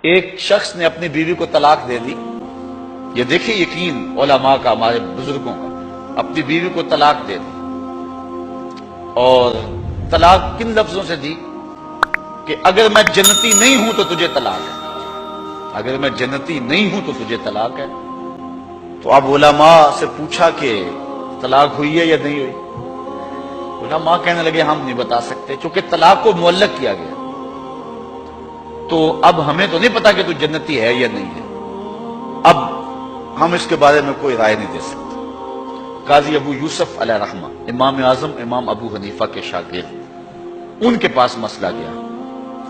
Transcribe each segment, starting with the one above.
ایک شخص نے اپنی بیوی کو طلاق دے دی. یہ دیکھیں یقین علماء کا، ہمارے بزرگوں کا. اپنی بیوی کو طلاق دے دی، اور طلاق کن لفظوں سے دی کہ اگر میں جنتی نہیں ہوں تو تجھے طلاق ہے، اگر میں جنتی نہیں ہوں تو تجھے طلاق ہے. تو اب علماء سے پوچھا کہ طلاق ہوئی ہے یا نہیں ہوئی؟ علماء کہنے لگے ہم نہیں بتا سکتے، چونکہ طلاق کو معلق کیا گیا تو اب ہمیں تو نہیں پتا کہ تو جنتی ہے یا نہیں ہے، اب ہم اس کے بارے میں کوئی رائے نہیں دے سکتے. قاضی ابو یوسف علیہ رحمہ، امام اعظم امام ابو حنیفہ کے شاگرد، ان کے پاس مسئلہ گیا.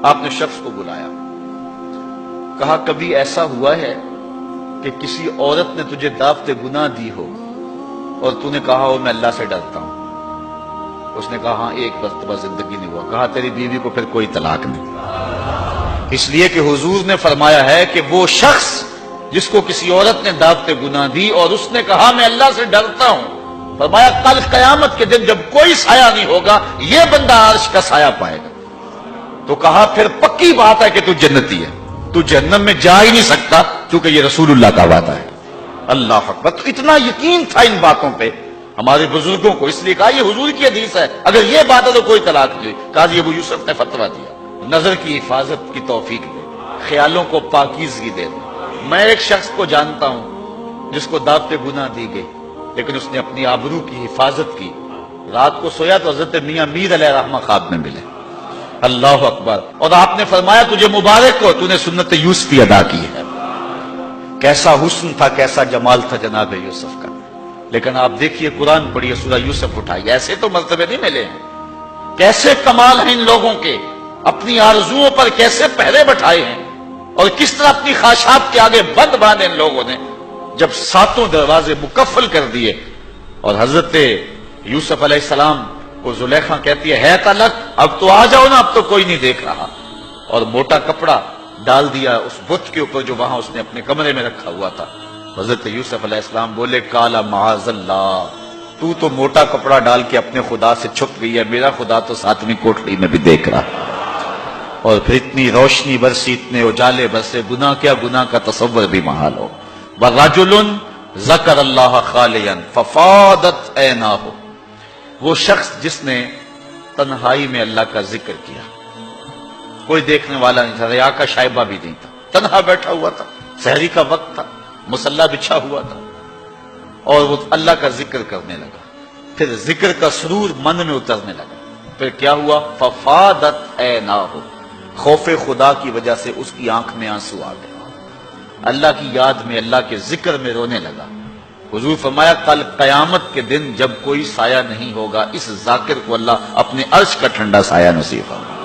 آپ نے شخص کو بلایا، کہا کبھی ایسا ہوا ہے کہ کسی عورت نے تجھے دعوت گناہ دی ہو اور تو نے کہا ہو میں اللہ سے ڈرتا ہوں؟ اس نے کہا ہاں ایک مرتبہ زندگی نہیں ہوا. کہا تیری بیوی کو پھر کوئی طلاق نہیں، اس لیے کہ حضور نے فرمایا ہے کہ وہ شخص جس کو کسی عورت نے دعوت گناہ دی اور اس نے کہا میں اللہ سے ڈرتا ہوں، فرمایا کل قیامت کے دن جب کوئی سایہ نہیں ہوگا یہ بندہ عرش کا سایہ پائے گا. تو کہا پھر پکی بات ہے کہ تو جنتی ہے، تو جہنم میں جا ہی نہیں سکتا کیونکہ یہ رسول اللہ کا وعدہ ہے. اللہ اکبر. تو اتنا یقین تھا ان باتوں پہ ہمارے بزرگوں کو، اس لیے کہا یہ حضور کی حدیث ہے، اگر یہ بات ہے تو کوئی طلاق نہیں. قاضی ابو یوسف نے فتویٰ دیا نظر کی حفاظت کی توفیق دے، خیالوں کو پاکیزگی دے دے. میں ایک شخص کو جانتا ہوں جس کو دعوت گناہ دی گئی لیکن اس نے اپنی آبرو کی حفاظت کی. رات کو سویا تو حضرت میاں میر علیہ رحمہ خواب میں ملے. اللہ اکبر. اور آپ نے فرمایا تجھے مبارک ہو، تو نے سنت یوسفی ادا کی ہے. کیسا حسن تھا، کیسا جمال تھا جناب یوسف کا. لیکن آپ دیکھیے قرآن پڑھیے، سورہ یوسف اٹھائیے، ایسے تو مرتبے نہیں ملے ہیں. کیسے کمال ہیں ان لوگوں کے، اپنی آرزوؤں پر کیسے پہرے بٹھائے ہیں، اور کس طرح اپنی خواہشات کے آگے بند باندھے ان لوگوں نے. جب ساتوں دروازے مکفل کر دیے اور حضرت یوسف علیہ السلام کو زلیخا کہتی ہے طلق، اب تو آ جاؤ نا، اب تو کوئی نہیں دیکھ رہا، اور موٹا کپڑا ڈال دیا اس بت کے اوپر جو وہاں اس نے اپنے کمرے میں رکھا ہوا تھا. حضرت یوسف علیہ السلام بولے کالا معاذ اللہ، تو موٹا کپڑا ڈال کے اپنے خدا سے چھپ گئی ہے، میرا خدا تو ساتویں کوٹڑی میں بھی دیکھ رہا. اور پھر اتنی روشنی برسی، اتنے اجالے برسے، گناہ کیا، گناہ کا تصور بھی محال ہو. وَرَجُلٌ ذَكَرَ اللَّهَ خَالِيًا فَفَاضَتْ عَيْنَاهُ، وہ شخص جس نے تنہائی میں اللہ کا ذکر کیا، کوئی دیکھنے والا نہیں تھا، ریا کا شائبہ بھی نہیں تھا، تنہا بیٹھا ہوا تھا، سحری کا وقت تھا، مصلی بچھا ہوا تھا، اور وہ اللہ کا ذکر کرنے لگا. پھر ذکر کا سرور من میں اترنے لگا. پھر کیا ہوا؟ فَفَاضَتْ عَيْنَاهُ، خوف خدا کی وجہ سے اس کی آنکھ میں آنسو آ گئے، اللہ کی یاد میں، اللہ کے ذکر میں رونے لگا. حضور فرمایا کل قیامت کے دن جب کوئی سایہ نہیں ہوگا، اس ذاکر کو اللہ اپنے عرش کا ٹھنڈا سایہ نصیب فرمائے.